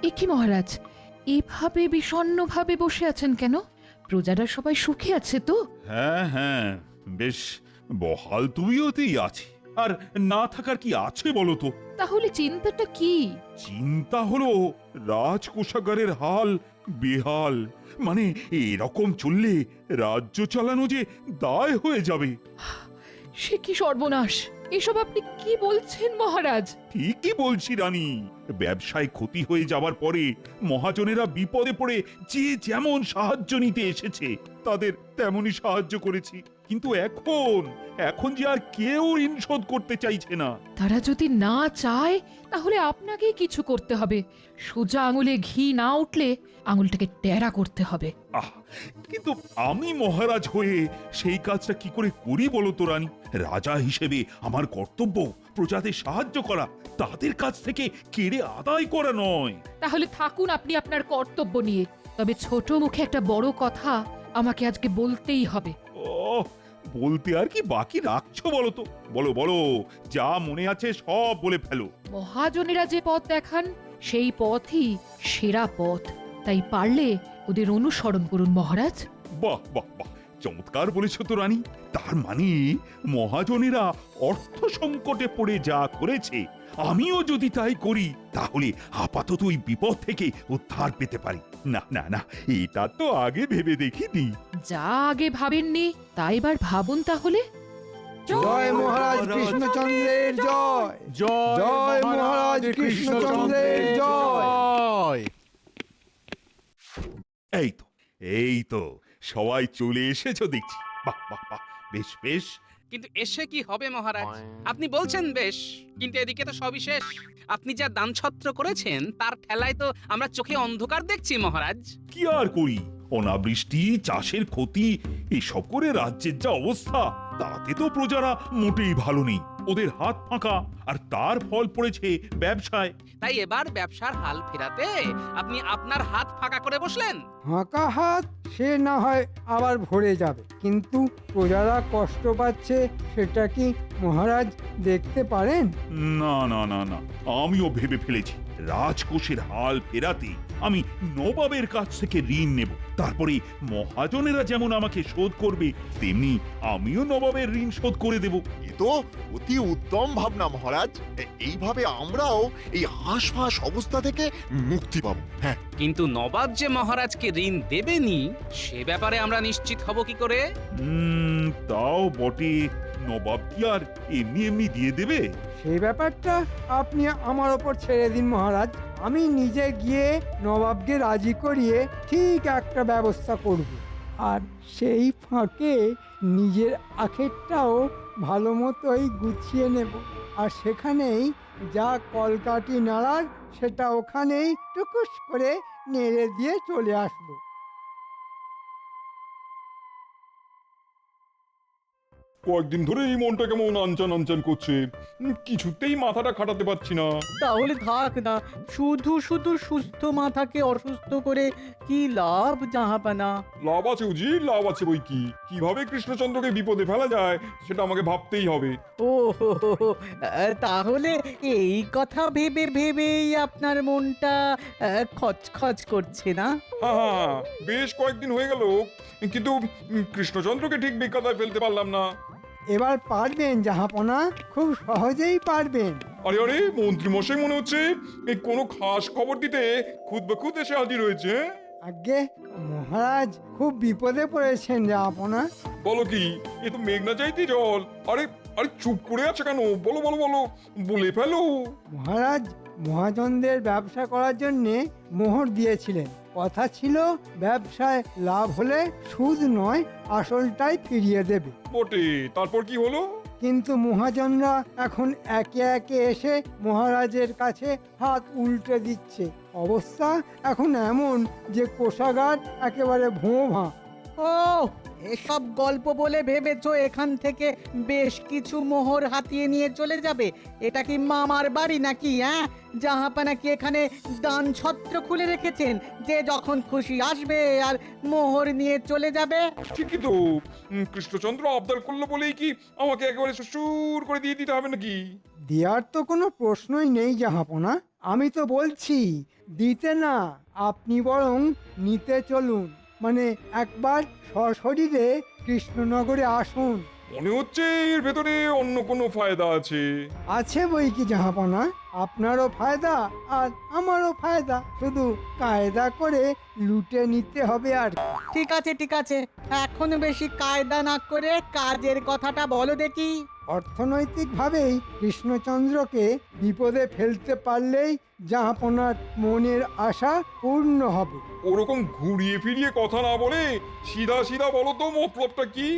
এ কি মহারাজ, এভাবে বিষণ্ণভাবে বসে আছেন কেন? প্রজারা সবাই সুখে আছে তো? হ্যাঁ হ্যাঁ, বেশ বহাল তুমিওতেই আছি। আর না থাকার কি আছে বলো তো? তাহলে চিন্তাটা কি? চিন্তা হলো রাজকোষাগারের হাল বেহাল। মানে এরকম চললে রাজ্য চালানো যে দায় হয়ে যাবে। সে কি সর্বনাশ! এসব আপনি কি বলছেন মহারাজ? ঠিকই বলছি রানী। ব্যবসায় ক্ষতি হয়ে যাবার পরে মহাজনেরা বিপদে পড়ে যে যেমন সাহায্য নিতে এসেছে তাদের তেমনই সাহায্য করেছি। কিন্তু এখন এখন যে আর কেউ ঋণ শোধ করতে চাইছে না। তারা যদি না চায় তাহলে আপনাকেই কিছু করতে হবে। সোজা আঙুলে ঘি না উঠলে আঙুলটাকে টেরা করতে হবে। আহ, কিন্তু আমি মহারাজ হয়ে সেই কাজটা কি করে করি বলো তো রানী? রাজা হিসেবে আমার কর্তব্য প্রজাদের সাহায্য করা, তাদের কাছ থেকে কেড়ে আদায় করা নয়। তাহলে থাকুন আপনি আপনার কর্তব্য নিয়ে। তবে ছোট মুখে একটা বড় কথা আমাকে আজকে বলতেই হবে। ও, বলতে আর কি বাকি রাখছো বলো তো? বলো বলো, যা মনে আছে সব বলে ফেলো। মহাজনেরা যে পথ দেখান সেই পথই সেরা পথ। তাই পারলে ওদের অনুসরণ করুন মহারাজ। বাহ বাহ বাহ, চমৎকার বলেছ তো রানী। তার মানে মহাজনেরা অর্থ সংকটে পড়ে যা করেছে, আমিও যদি তাই করি তাহলে আপাতত ওই বিপদ থেকে উদ্ধার পেতে পারি। না না না, এটা তো আগে ভেবে দেখিনি। যা আগে ভাবেননি তা এবার ভাবুন তাহলে। জয় মহারাজ কৃষ্ণচন্দ্রের জয়। জয় মহারাজ কৃষ্ণচন্দ্রের জয়। এই তো এই তো সবাই চলে এসেছো দেখছি। বাহ বাহ বাহ, বেশ বেশ। কিন্তু এসে কি হবে মহারাজ? আপনি বলছেন বেশ, কিন্তু এদিকে তো সবই শেষ। আপনি যা দানছত্র করেছেন তার ঠেলায় তো আমরা চোখে অন্ধকার দেখছি মহারাজ। কি আর করি, অনাবৃষ্টি, চাষের ক্ষতি, এসব করে রাজ্যের যা অবস্থা, তাতে তো প্রজারা মোটেই ভালো নেই। ওদের হাত ফাঁকা, আর তার ফল পড়েছে ব্যবসায়। তাই এবার ব্যবসার হাল ফেরাতে আপনি আপনার হাত ফাঁকা করে বসলেন। ফাঁকা হাত সে না হয় আবার ভরে যাবে, কিন্তু প্রজারা কষ্ট পাচ্ছে সেটা কি মহারাজ দেখতে পারেন? না না না না, আমিও ভেবে ফেলেছি রাজকোষের হাল ফেরাতে আমি নবাবের কাছ থেকে ঋণ নেব। তারপরে মহাজনেরা যেমন আমাকে শোধ করবে, তেমনি আমিও নবাবের ঋণ শোধ করে দেব। এ তো অতি উত্তম ভাবনা মহারাজ। এইভাবে আমরাও এই হাঁসফাঁস অবস্থা থেকে মুক্তি পাবো। হ্যাঁ, কিন্তু নবাব যে মহারাজকে ঋণ দেবেনি সে ব্যাপারে আমরা নিশ্চিত হব কি করে? তাও বটে, নবাব কি আর এমনি এমনি দিয়ে দেবে? সেই ব্যাপারটা আপনি আমার ওপর ছেড়ে দিন মহারাজ। আমি নিজে গিয়ে নবাবকে রাজি করিয়ে ঠিক একটা ব্যবস্থা করব। আর সেই ফাঁকে নিজের আখেরটাও ভালো মতোই গুছিয়ে নেব। আর সেখানেই যা কলকাঠি নাড়ার সেটা ওখানেই টুকুস করে নেড়ে দিয়ে চলে আসবো। কয়েকদিন ধরে এই মনটা কেমন আনচান আনচান করছে, কিছুতেই মাথাটা খাটাতে পারছি না। তাহলে থাক না, শুধু শুধু সুস্থ মাথাকে অসুস্থ করে কি লাভ জাহাপানা? লাভ আছে উজি, লাভ আছে বই কি। কিভাবে কৃষ্ণচন্দ্রকে বিপদে ফেলা যায় সেটা আমাকে ভাবতেই হবে। ও হো হো হো, তাহলে এই কথা ভেবে ভেবেই আপনার মনটা খচখচ করছে না? হ্যাঁ হ্যাঁ, বেশ কয়েকদিন হয়ে গেল, কিন্তু কৃষ্ণচন্দ্রকে ঠিক বিকাতায় ফেলতে পারলাম না। এবার পারবেন জাহাপনা, খুব সহজেই পারবেন। আরে আরে, মন্ত্রী মশাই মনে হচ্ছে এই কোনো খাস খবর দিতে খুদ বেখুদ এসে হাজির হয়েছে। আগে মহারাজ খুব বিপদে পড়েছেন জাহাপনা। বলো কি, এ তো মেঘনা চাইতে জল। আরে আরে, চুপ করে আছে কেন? বলো বলো বলো, বলে ফেলো। মহারাজ মহাজনদের ব্যবসা করার জন্যে মোহর দিয়েছিলেন। কথা ছিল ব্যবসায় লাভ হলে সুদ নয় আসলটাই ফিরিয়ে দেবে। বটে, তারপর কি হলো? কিন্তু মহাজনরা এখন একে একে এসে মহারাজের কাছে হাত উল্টে দিচ্ছে। অবস্থা এখন এমন যে কোষাগার একেবারে ভোঁ ভাঁ। ও, এসব গল্প বলে ভেবেছো এখান থেকে বেশ কিছু মোহর হাতিয়ে নিয়ে চলে যাবে? এটা কি মামার বাড়ি নাকি? হ্যাঁ, জাহাপানা কি এখানে দান ছত্র খুলে রেখেছেন যে যখন খুশি আসবে আর মোহর নিয়ে চলে যাবে? ঠিকই তো, কৃষ্ণচন্দ্র আবদার করলো বলেই কি আমাকে একেবারে সুর করে দিয়ে দিতে হবে নাকি? দেওয়ার তো কোনো প্রশ্নই নেই জাহাপনা। আমি তো বলছি দিতে না, আপনি বরং নিতে চলুন। মানে একবার সশরীরে কৃষ্ণনগরে আসুন। মনে হচ্ছে এর ভেতরে অন্য কোনো ফায়দা আছে। আছে বই কি জাহাপনা, আপনারও ফায়দা আর আমারও ফায়দা, শুধু কায়দা করে লুটে নিতে হবে আর কি। ঠিক আছে, এখন বেশি কায়দা না করে কাজের কথাটা বলো দেখি। অর্থনৈতিকভাবেই কৃষ্ণচন্দ্রকে বিপদে ফেলতে পারলেই জাহাপনার মনের আশা পূর্ণ হবে। ওরকম ঘুরিয়ে ফিরিয়ে কথা না বলে সিধা সিধা বলো তো মতলবটা কি?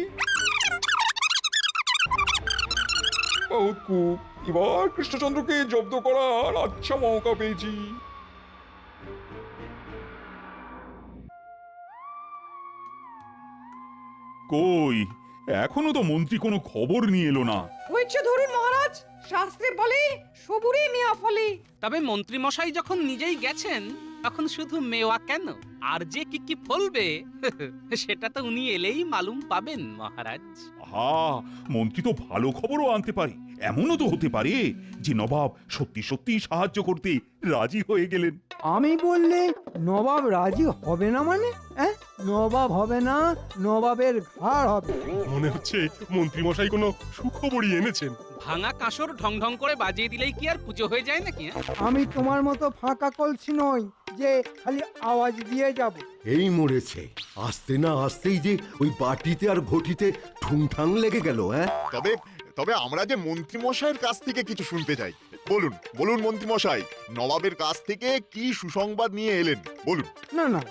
বহুত খুব, এবার কৃষ্ণচন্দ্রকে জব্দ করার আচ্ছা মৌকা পেয়েছি। কই এখনো তো মন্ত্রী কোনো খবর নিয়ে এলো না। হয়েছে ধরুন মহারাজ, শাস্ত্রে বলে সবুরে মেয়া ফলে। তবে মন্ত্রী মশাই যখন নিজেই গেছেন তখন শুধু মেওয়া কেন, আর যে কি কি ফলবে সেটা তো উনি এলেই মালুম পাবেন মহারাজ। হা, মন্ত্রী তো ভালো খবরও আনতে পারে। এমনও তো হতে পারে যে নবাব সত্যি সত্যি সাহায্য করতে রাজি হয়ে গেলেন। আমি বললে নবাব রাজি হবে না মানে? নবাব হবে না, নবাবের ঘাড় হবে। মনে হচ্ছে মন্ত্রী মশাই কোনো সুখবরই এনেছেন। ভাঙা কাঁসর ঢং ঢং করে বাজিয়ে দিলেই কি আর পুজো হয়ে যায় নাকি? আমি তোমার মতো ফাঁকা কলসি নই যে খালি আওয়াজ দিয়ে যাব। এই মরেছে, আসতে না আসতেই যে ওই বাটিতে আর ঘটিতে ঠুংঠাং লেগে গেল। তবে তবে আমরা যে মন্ত্রী মশাইয়ের কাছ থেকে কিছু শুনতে চাই। বলুন বলুন মন্ত্রী মশাই, নবাবের কাছ থেকে কি সুসংবাদ নিয়ে এলেন বলুন। না না,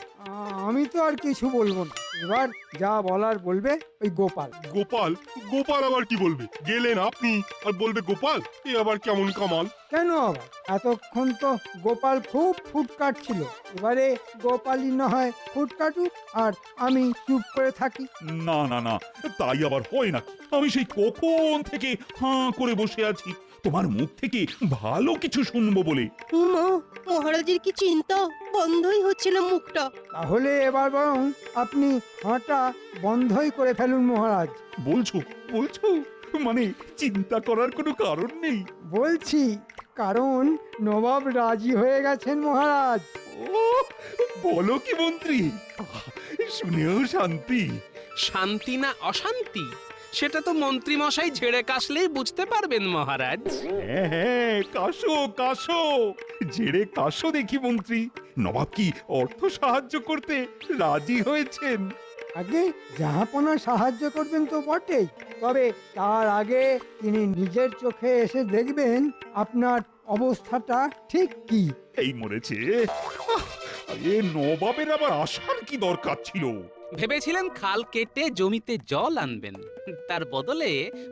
আমি তো আর কিছু বলবো না। এবার যা বলার বলবে ওই গোপাল। গোপাল? গোপাল আবার কি বলবে? গেলেন আপনি আর বলবে গোপাল? এ আবার কেমন কামাল? কেন আবার? এতক্ষণ তো গোপাল খুব ফুট কাটছিল, এবারে গোপালই না হয় ফুট কাটুক আর আমি চুপ করে থাকি। না না না, তাই আবার হয় না। আমি সেই কখন থেকে হাঁ করে বসে আছি তোমার মুখ থেকে ভালো কিছু শুনবো বলে। মহারাজের কি চিন্তা, বন্ধই হচ্ছে না মুখটা। তাহলে এবার বরং আপনি হাঁটা বন্ধই করে ফেলুন মহারাজ। বলছো বলছো মানে চিন্তা করার কোনো কারণ নেই? বলছি, কারণ নবাব রাজি হয়ে গেছেন মহারাজ। ও বলো কি মন্ত্রী, শুনেও শান্তি। শান্তি না অশান্তি সেটা তো মন্ত্রী মশাই ঝেড়ে কাশলেই বুঝতে পারবেন মহারাজ। হ্যাঁ হ্যাঁ, কাশো কাশো, জেরে কাশো দেখি মন্ত্রী। নবাব কি অর্থ সাহায্য করতে রাজি হয়েছেন? আগে জাহাপনা সাহায্য করবেন তো বটেই, তবে তার আগে তিনি নিজের চোখে এসে দেখবেন আপনার অবস্থাটা ঠিক কি। এই মরেছে, এ নবাবের আবার আসার কি দরকার ছিল? ভেবেছিলেন খাল কেটে জমিতে জল আনবেন, তার বদলে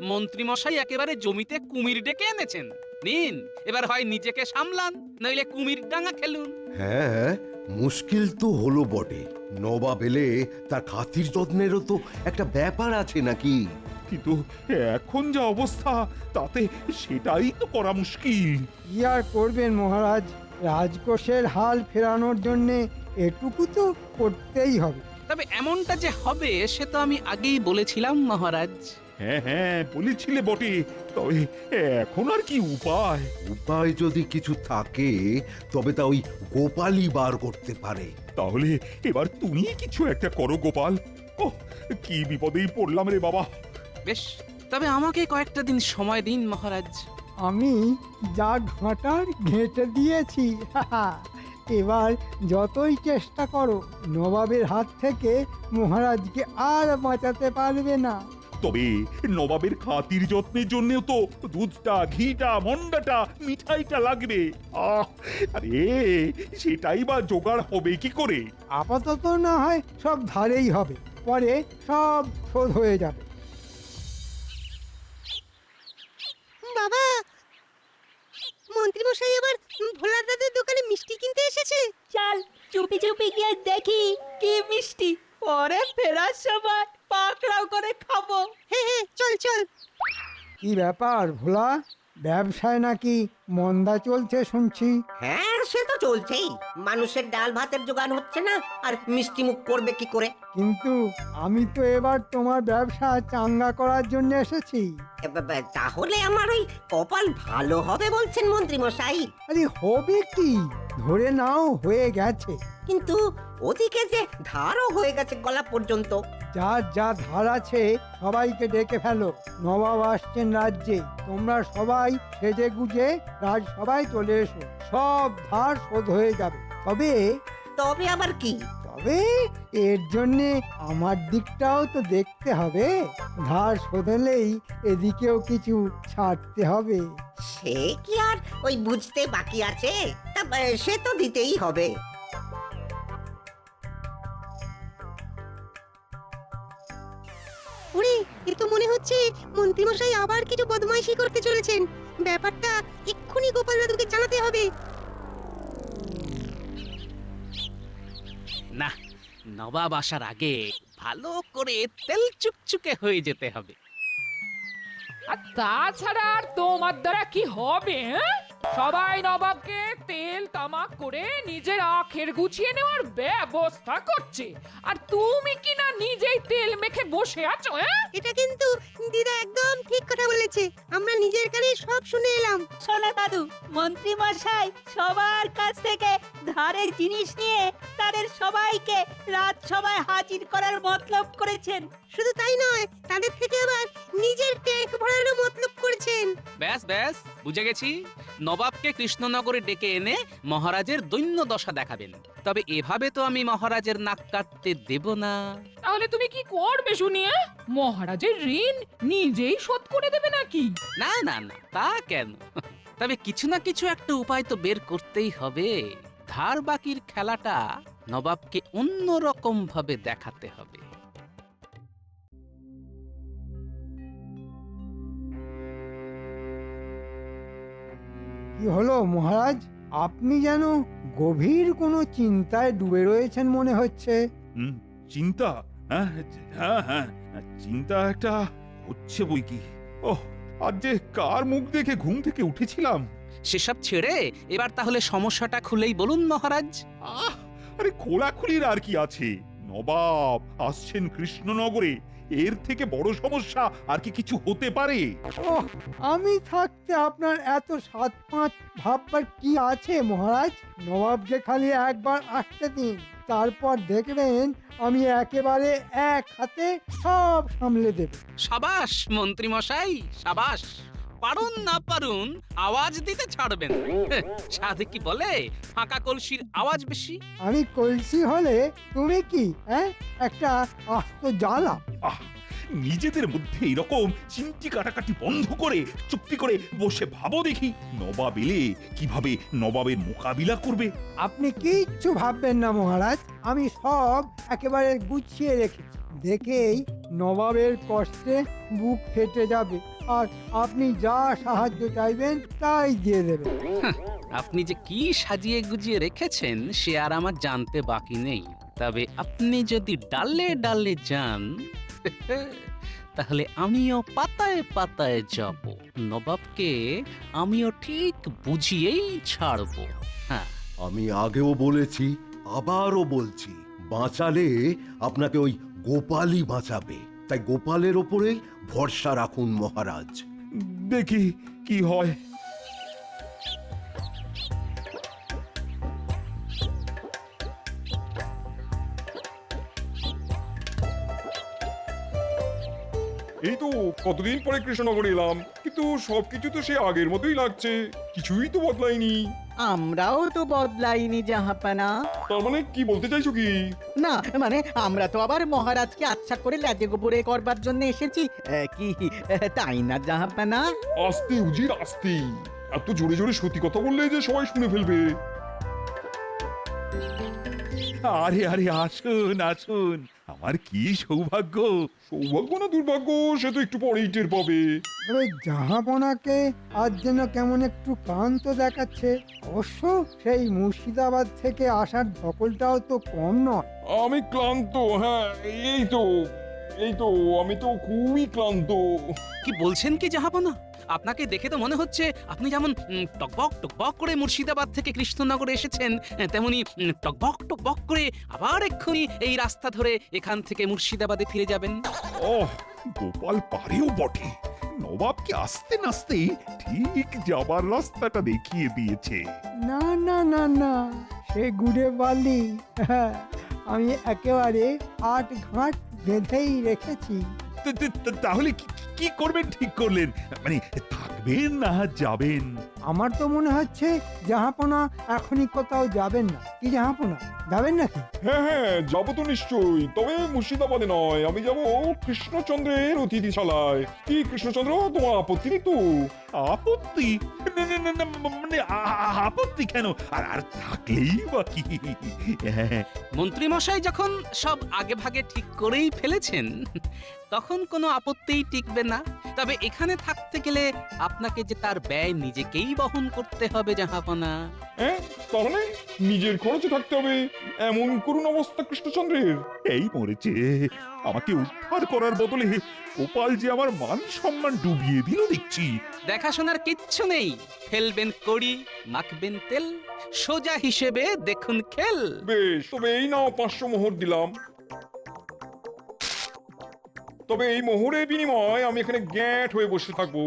মন্ত্রী মশাই একেবারে জমিতে কুমির ডেকে এনেছেন। নিন, এবার হয় নিজেকে সামলান, নইলে কুমির ডাঙা খেলুন। হ্যাঁ, মুশকিল তো হলো বটে। নবাব এলে তার খাতির যত্নেরও তো একটা ব্যাপার আছে নাকি? কিন্তু এখন যা অবস্থা তাতে সেটাই তো করা মুশকিল। কি আর করবেন মহারাজ, রাজকোষের হাল ফেরানোর জন্যে এটুকু তো করতেই হবে। তবে এমনটা যে হবে সে তো আমি আগেই বলেছিলাম মহারাজ। হ্যাঁ হ্যাঁ, বলেছিলে বটে, তবে এখন আর কি উপায়? উপায় যদি কিছু থাকে তবে তা ওই গোপালই বার করতে পারে। তাহলে এবার তুমি কিছু একটা করো গোপাল। ওহ, কি বিপদেই পড়লাম রে বাবা। বেশ, তবে আমাকে কয়েকটা দিন সময় দিন মহারাজ। আমি যা ঘাঁটার ঘেঁটে দিয়েছি, এবার যতই চেষ্টা করো নবাবের হাত থেকে মহারাজকে আর বাঁচাতে পারবে না। তবে নবাবের খাতির যত্নের জন্যও তো দুধটা, ঘিটা, মন্ডাটা, মিঠাইটা লাগবে। আরে সেটাই বা জোগাড় হবে কি করে? আপাতত না হয় সব ধারেই হবে, পরে সব শোধ হয়ে যাবে। বাবা, মন্ত্রী মশাই আবার ভোলার দাদের দোকানে মিষ্টি কিনতে এসেছে। চল চুপি চুপি গিয়ে দেখি কি মিষ্টি, পরে ফেরার সময় পাকড়াও করে খাবো। হ্যাঁ হ্যাঁ, চল চল। কি ব্যাপার ভোলা, ব্যবসায় নাকি মন্দা চলছে শুনছি। হ্যাঁ সে তো চলছেই, মানুষের ডাল ভাতের জোগান হচ্ছে না, আর মিষ্টি মুখ করবে কি করে? কিন্তু আমি তো এবার তোমার ব্যবসা চাঙ্গা করার জন্য এসেছি। তাহলে আমার ওই কপাল ভালো হবে বলছেন মন্ত্রী মশাই? আরে হবে কি, ধরে নাও হয়ে গেছে। কিন্তু ওদিকে যে ধারও হয়ে গেছে গলা পর্যন্ত। যার যা ধার আছে সবাইকে ডেকে ফেলো, নবাব আসছেন রাজ্যে। তোমরা সবাই সেজে গুজে রাজসভায় চলে এসো, সব ধার শোধ হয়ে যাবে। তবে আবার কি? তবে এর জন্যে আমার দিকটাও তো দেখতে হবে। ধার শোধ হলেই এদিকেও কিছু ছাড়তে হবে। সে কি আর ওই বুঝতে বাকি আছে? তা সে তো দিতেই হবে। ওরে, এ তো মনে হচ্ছে মন্ত্রীমশাই আবার কিছু বদমাইশি করতে চলেছেন। ব্যাপারটা এক্ষুনি গোপাল দাদুকে জানাতে হবে। না, নবাব আসার আগে ভালো করে তেল চুকচুকে হয়ে যেতে হবে। আর তাছাড়া আর তোমার দ্বারা কি হবে? সবাই নবাবকে তেল তামাক করে নিজের আখের গুছিয়ে নেওয়ার ব্যবস্থা করছে, আর তুমি কি না নিজেই তেল মেখে বসে আছো? এটা কিন্তু দিদা একদম ঠিক কথা বলেছে। আমরা নিজের কানে সব শুনে এলাম। সোনা দাদু, মন্ত্রী মশাই সবার কাছ থেকে ধারের জিনিস নিয়ে তাদের সবাইকে রাজসভায় হাজির করার মতলব করেছেন। শুধু তাই নয়, তাদের থেকে আবার নিজের ট্যাঙ্ক ভরারও মতলব করেছেন। ব্যাস ব্যাস, বুঝে গেছি। নবাবকে কৃষ্ণনগরে ডেকে এনে মহারাজের দৈন্য দশা দেখাবেন। তবে এভাবে তো আমি মহারাজের নাক কাটতে দেব না। তাহলে তুমি কি করবে শুনিয়ে? মহারাজের ঋণ নিজেই শোধ করে দেবে নাকি? না না না, তা কেন? তবে কিছু না কিছু একটা উপায় তো বের করতেই হবে। ধার বাকির খেলাটা নবাবকে অন্যরকম ভাবে দেখাতে হবে। কি হলো মহারাজ, আপনি যেন গভীর কোনো চিন্তায় ডুবে রয়েছেন মনে হচ্ছে। চিন্তা? হ্যাঁ হ্যাঁ হ্যাঁ, চিন্তা একটা হচ্ছে বই কি। ওহ, আজ যে কার মুখ দেখে ঘুম থেকে উঠেছিলাম। সেসব ছেড়ে এবার তাহলে সমস্যাটা খুলেই বলুন মহারাজ। আরে খোলাখুলির আর কি আছে? নবাব আসছেন কৃষ্ণনগরে, এর থেকে বড় সমস্যা আর কি কিছু হতে পারে? ওহ, আমি থাকতে আপনার এত সাত পাঁচ ভাববার কি আছে মহারাজ? নবাবকে খালি একবার আসতে দিন, তারপর দেখবেন আমি একেবারে এক হাতে সব সামলে দেব। সাবাস মন্ত্রী মশাই, সাবাস। পারুন না পারুন, আওয়াজ দিতে ছাড়বেন। সাধে কি বলে, ফাঁকা কলসির আওয়াজ বেশি। আমি কলসি হলে তুমি কি একটা আস্ত জ্বালা। নিজেদের মধ্যে এরকম চিমটি কাটাকাটি বন্ধ করে চুক্তি করে বসে ভাবো দেখি, নবাব এলে কিভাবে নবাবের মোকাবিলা করবে। আপনি কিচ্ছু ভাববেন না মহারাজ, আমি সব একেবারে গুছিয়ে রেখেছি। দেখেই নবাবের কষ্টে বুক ফেটে যাবে, আর আপনি যা সাহায্য চাইবেন তাই দিয়ে দেবেন। আপনি যে কি সাজিয়ে গুজিয়ে রেখেছেন সে আর আমার জানতে বাকি নেই। তবে আপনি যদি ডালে ডালে যান তাহলে আমিও পাতায় পাতায় যাব। নবাবকে আমিও ঠিক বুঝিয়েই ছাড়বো। হ্যাঁ, আমি আগেও বলেছি, আবারও বলছি, বাঁচালে আপনাকে ওই গোপালই বাঁচাবে। তাই গোপালের ওপরেই ভরসা রাখুন মহারাজ। দেখি কি হয়। এই তো কতদিন পরে কৃষ্ণনগরে এলাম, কিন্তু সবকিছু তো সে আগের মতোই লাগছে, কিছুই তো বদলায়নি। আমরাও তো বদলাইনি জাহাপানা। তার মানে কি বলতে চাইছো কি? না মানে আমরা তো আবার মহারাজকে আচ্ছা করে লাজে গোবরে করবার জন্য এসেছি, কি তাই না জাহাপানা? আস্তে উজির আস্তে, এত জোরে জোরে সত্যি কথা বললে যে সবাই শুনে ফেলবে। আরে আরে, আসুন আসুন, আমার কি সৌভাগ্য। সৌভাগ্য না দুর্ভাগ্য সে তো একটু পরেই টের পাবে। তবে জাহাপনাকে আজ যেন কেমন একটু ক্লান্ত দেখাচ্ছে। অবশ্য সেই মুর্শিদাবাদ থেকে আসার ধকলটাও তো কম নয়। আমি ক্লান্ত, হ্যাঁ এই তো আমি তো খুবই ক্লান্ত। কি বলছেন কি জাহাপনা? আপনাকে দেখে তো মনে হচ্ছে আপনি যেমন টকবক টকবক করে মুর্শিদাবাদ থেকে কৃষ্ণনগরে এসেছেন, তেমনি টকবক টকবক করে আবার এক্ষুনি এই রাস্তা ধরে এখান থেকে মুর্শিদাবাদে ফিরে যাবেন। ওহ, গোপাল পারেও বটে। নবাবকে আস্তে নাস্তে ঠিক যাবার রাস্তাটা দেখিয়ে দিয়েছে। না না না না, সে গুড়ে বালি। হ্যাঁ, আমি একেবারে ৮ ঘাট বেঁধেই রেখেছি। তাহলে কি করবেন ঠিক করলেন? মানে থাকবেন না যাবেন? আমার তো মনে হচ্ছে জাহাপনা এখনই কোথাও যাবেন না। কি জাহাপনা, যাবেন নাকি? হ্যাঁ হ্যাঁ, যাবো তো নিশ্চয়ই, তবে মুর্শিদাবাদে নয়, আমি যাব কৃষ্ণচন্দ্রের অতিথিশালায়। কি কৃষ্ণচন্দ্র, তোমার আপত্তি নেই তো? আপত্তি? না, না, না, না, মানে আপত্তি কেন? আর থাকলেই বা কি? হ্যাঁ, মন্ত্রী মশাই যখন সব আগে ভাগে ঠিক করেই ফেলেছেন, তখন কোনো আপত্তিই টিকবে না। তবে এখানে থাকতে গেলে আপনাকে যে তার ব্যয় নিজেকেই বহন করতে হবে জাহাপনা। হ্যাঁ, তাহলে নিজের খরচে থাকতে হবে, এমন করুণ অবস্থা কৃষ্ণচন্দ্রের। এই মরেছে। আমাকে উদ্ধার করার বদলে গোপাল যে আমার মান সম্মান ডুবিয়ে দিল দেখছি। দেখাশোনার কিচ্ছু নেই, ফেলবেন কড়ি, মাখবেন তেল, সোজা হিসেবে দেখুন খেল। বেশ, তবে এই নাও 500 মোহর দিলাম। তবে এই মোহরের বিনিময় আমি এখানে গ্যাঁট হয়ে বসে থাকবো,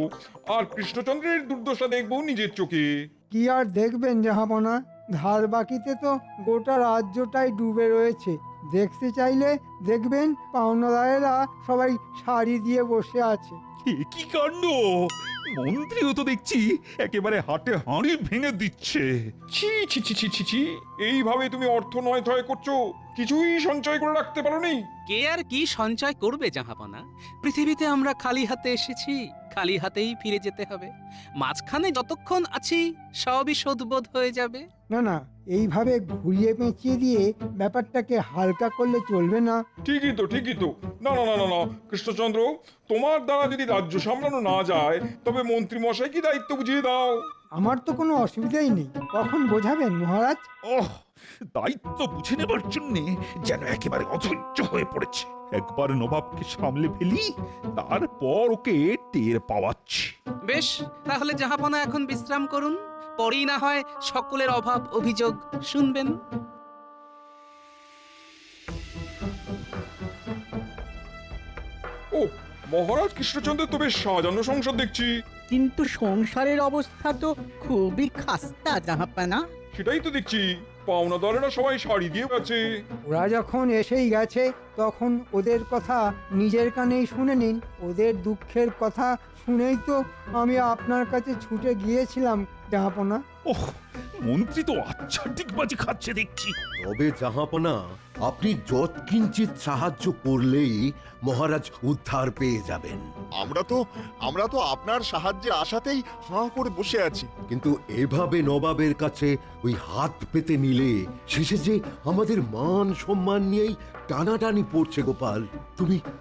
আর কৃষ্ণচন্দ্রের দুর্দশা দেখবো নিজের চোখে। কি আর দেখবেন জাহাপনা, ধার বাকিতে তো গোটা রাজ্যটাই ডুবে রয়েছে। দেখতে চাইলে দেখবেন পাওনাদারেরা সবাই শাড়ি দিয়ে বসে আছে। কি কাণ্ড! মন্ত্রীও তো দেখছি একেবারে হাটে হাঁড়ি ভেঙে দিচ্ছে। ছি ছি ছি ছি ছি ছি, এইভাবে তুমি অর্থ নয় থয় করছো, কিছুই সঞ্চয় করে রাখতে পারোনি। কে আর কি সঞ্চয় করবে জাহাপনা? পৃথিবীতে আমরা খালি হাতে এসেছি, খালি হাতেই ফিরে যেতে হবে। মাঝখানে যতক্ষণ আছি সবই শোধবোধ হয়ে যাবে। না না, এইভাবে ঘুরিয়ে পেঁচিয়ে দিয়ে ব্যাপারটাকে হালকা করলে চলবে না। ঠিকই তো, ঠিকই তো। না না না না না, কৃষ্ণচন্দ্র, তোমার দ্বারা যদি রাজ্য সামলানো না যায়, তবে মন্ত্রী মশাই কি দায়িত্ব বুঝিয়ে দাও। আমার তো কোনো অসুবিধাই নেই, কখন বোঝাবেন মহারাজ? ওহ, দায়িত্ব বুঝে নেবার জন্যে যেন একেবারে অধৈর্য হয়ে পড়েছে। একবার নবাবকে সামলে ফেলি, তারপর ওকে টের পাওয়াচ্ছি। বেশ, তাহলে জাহাপনা এখন বিশ্রাম করুন, পরেই না হয় সকলের অভাব অভিযোগ শুনবেন। ও, মহারাজ কৃষ্ণচন্দ্রের তো বেশ সাজানো সংসার দেখছি। কিন্তু সংসারের অবস্থা তো খুবই খাস্তা জাহাপানা। সেটাই তো দেখছি, পাওনাদারেরা সবাই শাড়ি দিয়ে গেছে। ওরা যখন এসেই গেছে তখন ওদের কথা নিজের কানেই শুনে নিন। ওদের দুঃখের কথা শুনেই তো আমি আপনার কাছে ছুটে গিয়েছিলাম জাহাপনা। ওহ, মন্ত্রী তো আচ্ছা ডিগবাজি খাচ্ছে দেখছি। তবে জাহাপনা, আপনি যৎকিঞ্চিত সাহায্য করলেই মহারাজ উদ্ধার পেয়ে যাবেন। আমরা তো আপনার সাহায্যের আশাতেই হাঁ করে বসে আছি। কিন্তু এভাবে নবাবের কাছে ওই হাত পেতে নিলে শেষে যে আমাদের মান সম্মান নিয়েই টানাটানি পড়ছে। গোপাল,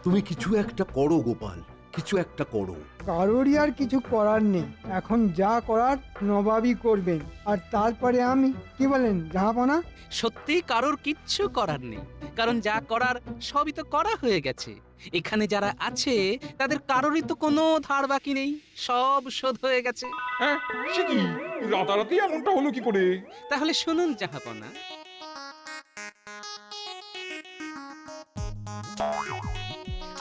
তুমি কিছু একটা করো গোপাল, কিছু একটা করো। কারোরই আর কিছু করার নেই, এখন যা করার নবাবই করবেন। আর তারপরে আমি, কি বলেন জাহাপনা? সত্যি কারোর কিচ্ছু করার নেই, কারণ যা করার সবই তো করা হয়ে গেছে। এখানে যারা আছে তাদের কারোরই তো কোনো ধার বাকি নেই, সব শোধ হয়ে গেছে। হ্যাঁ, সে কি রাতারাতি এমনটা হলো কি করে? তাহলে শুনুন জাহাপনা,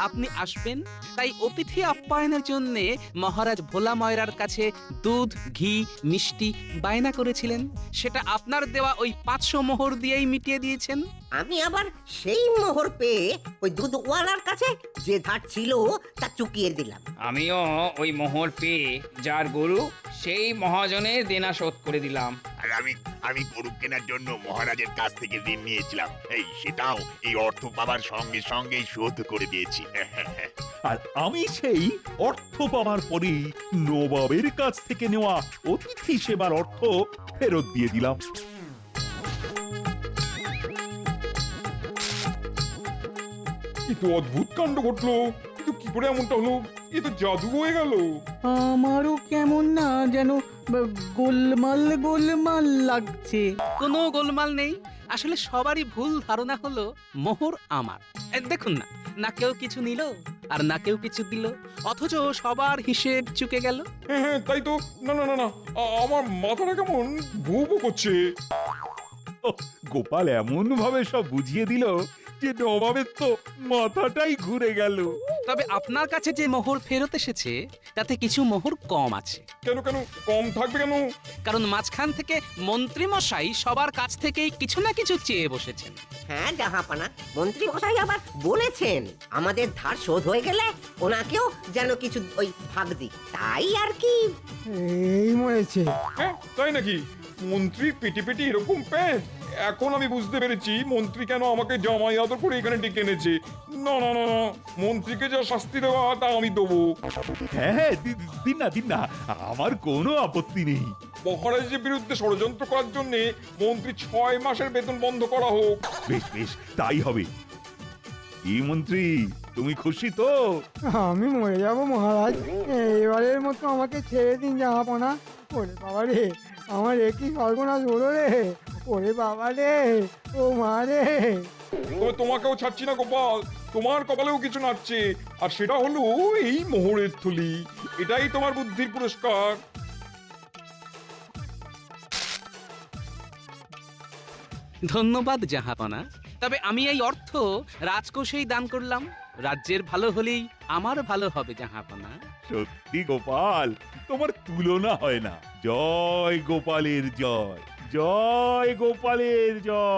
আপনি আসবেন, তাই অতিথি আপ্যায়নের জন্য মহারাজ ভোলা ময়রার কাছে দুধ, ঘি, মিষ্টি বায়না করেছিলেন। সেটা আপনার দেওয়া ওই 500 মোহর দিয়েই মিটিয়ে দিয়েছেন। আমি আবার সেই মোহর পেয়ে ওই দুধওয়ালার কাছে যে ধার ছিল তা চুকিয়ে দিলাম। আমিও ওই মোহর পেয়ে যার গরু সেই মহাজনের দেনা শোধ করে দিলাম। আর আমি গরু কেনার জন্য মহারাজের কাছ থেকে ঋণ নিয়েছিলাম, সেটাও এই অর্থ পাবার সঙ্গে সঙ্গেই শোধ করে দিয়েছি। আর আমি সেই অর্থ পাওয়ার পরেই নবাবের কাছ থেকে নেওয়া অতিথি সেবার অর্থ ফেরত দিয়ে দিলাম। কিন্তু অদ্ভুত কাণ্ড ঘটলো, কিন্তু কি করে এমনটা হলো? এ তো জাদু হয়ে গেল। আমারও কেমন না যেন গোলমাল গোলমাল লাগছে। কোনো গোলমাল নেই, আসলে সবারই ভুল ধারণা হলো মোহর আমার। দেখুন না, না কেউ কিছু নিল আর না কেউ কিছু দিল, অথচ সবার হিসেব চুকে গেল। হ্যাঁ হ্যাঁ তাই তো। না না না না, আমার মাথাটা কেমন ভু ভু করছে। গোপাল এমন ভাবে সব বুঝিয়ে দিল যে নবাবের তো মাথাটাই ঘুরে গেল। তবে আপনার কাছে যে মোহর ফেরত এসেছে তাতে কিছু মোহর কম আছে। কেন কেন কম থাকবে কেন? কারণ মাঝখান থেকে মন্ত্রী মশাই সবার কাছ থেকেই কিছু না কিছু চেয়ে বসেছেন। হ্যাঁ জাহাপানা, মন্ত্রী মশাই আবার বলেছেন আমাদের ধার শোধ হয়ে গেলে ওনাকেও যেন কিছু ওই ভাগ দিই, তাই আর কি। এই মরেছে। হ্যাঁ তাই নাকি? মন্ত্রীর পেটে পেটে এরকম প্যাঁচ? এখন আমি বুঝতে পেরেছি মন্ত্রী কেন আমাকে জামাই আদর করে এখানে ডেকে এনেছে। না না না না, মন্ত্রীকে যা শাস্তি দেওয়া তা আমি দেবো। হ্যাঁ হ্যাঁ, দিন না দিন না, আমার কোনো আপত্তি নেই। মহারাজের বিরুদ্ধে ষড়যন্ত্র করার জন্য মন্ত্রী 6 মাসের বেতন বন্ধ করা হোক। বেশ বেশ, তাই হবে। কি মন্ত্রী, তুমি খুশি তো? আমি মরে যাব মহারাজ, এবারের মতো আমাকে ছেড়ে দিন জাহাপনা। ওরে বাবা রে, আমার একই সর্বনাশ হলো রে। ওরে বাবা রে, ও মা রে। তবে তোমাকেও ছাড়ছি না গোপাল, তোমার কপালেও কিছু নাচছে, আর সেটা হলো এই মোহরের থলি। এটাই তোমার বুদ্ধির পুরস্কার। ধন্যবাদ জাহাপনা, তবে আমি এই অর্থ রাজকোষেই দান করলাম। রাজ্যের ভালো হলেই আমার ভালো হবে জাহাপনা। সত্যি গোপাল, তোমার তুলনা হয় না। জয় গোপালের জয়, জয় গোপালের জয়।